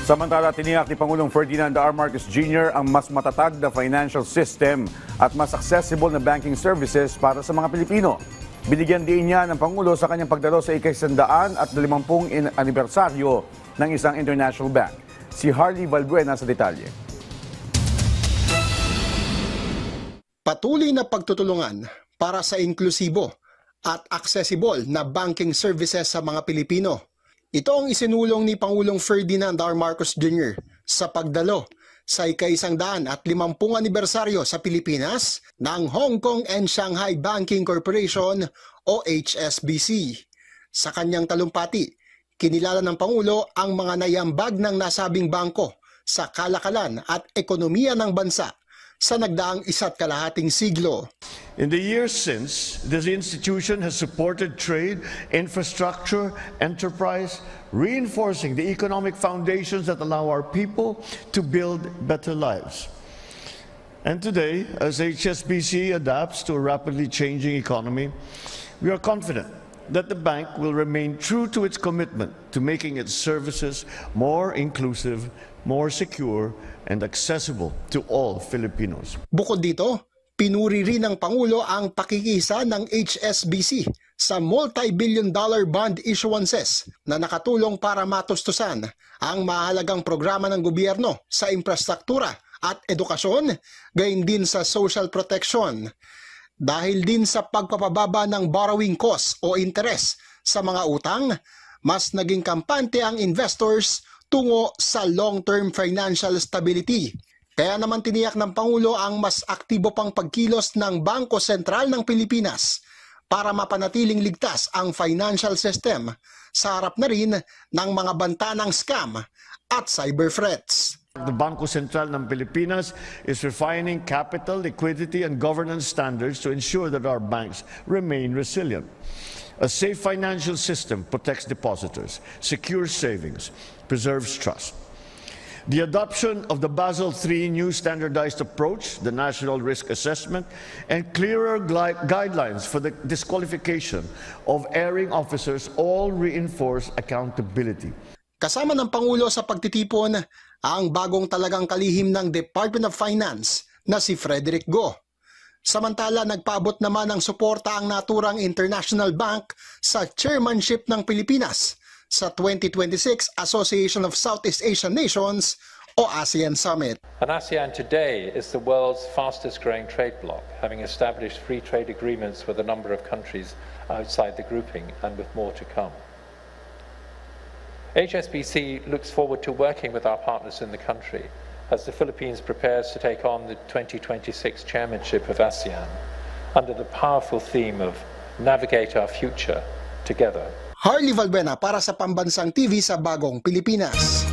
Samantala, tiniyak ni Pangulong Ferdinand R. Marcos Jr. ang mas matatag na financial system at mas accessible na banking services para sa mga Pilipino. Binigyan din niya ng Pangulo sa kanyang pagdalo sa ika-150 anibersaryo ng isang international bank. Si Harley Valbuena sa detalye. Patuloy na pagtutulungan para sa inklusibo at accessible na banking services sa mga Pilipino. Ito ang isinulong ni Pangulong Ferdinand R. Marcos Jr. sa pagdalo sa ika-150 anibersaryo sa Pilipinas ng Hong Kong and Shanghai Banking Corporation o HSBC. Sa kanyang talumpati, kinilala ng Pangulo ang mga naiambag ng nasabing bangko sa kalakalan at ekonomiya ng bansa sa nagdaang 1.5 siglo. In the years since, this institution has supported trade, infrastructure, enterprise, reinforcing the economic foundations that allow our people to build better lives. And today, as HSBC adapts to a rapidly changing economy, we are confident that the bank will remain true to its commitment to making its services more inclusive, more secure, and accessible to all Filipinos. Bukod dito, pinuri rin ng Pangulo ang pakikisa ng HSBC sa multi-billion-dollar bond issuances na nakatulong para matustusan ang mahalagang programa ng gobyerno sa infrastruktura at edukasyon, gayon din sa social protection. Dahil din sa pagpapababa ng borrowing cost o interes sa mga utang, mas naging kampante ang investors tungo sa long-term financial stability. Kaya naman tiniyak ng Pangulo ang mas aktibo pang pagkilos ng Bangko Sentral ng Pilipinas para mapanatiling ligtas ang financial system sa harap na rin ng mga banta ng scam at cyber threats. The Bangko Sentral ng Pilipinas is refining capital, liquidity, and governance standards to ensure that our banks remain resilient. A safe financial system protects depositors, secures savings, preserves trust. The adoption of the Basel III new standardized approach, the national risk assessment, and clearer guidelines for the disqualification of erring officers all reinforce accountability. Kasama ng Pangulo sa pagtitipon ang bagong talagang kalihim ng Department of Finance na si Frederick Go. Samantala, nagpaabot naman ng suporta ang naturang International Bank sa chairmanship ng Pilipinas sa 2026 Association of Southeast Asian Nations o ASEAN Summit. And ASEAN today is the world's fastest growing trade bloc, having established free trade agreements with a number of countries outside the grouping and with more to come. HSBC looks forward to working with our partners in the country as the Philippines prepares to take on the 2026 chairmanship of ASEAN under the powerful theme of Navigate Our Future Together. Harley Valbuena para sa Pambansang TV sa Bagong Pilipinas.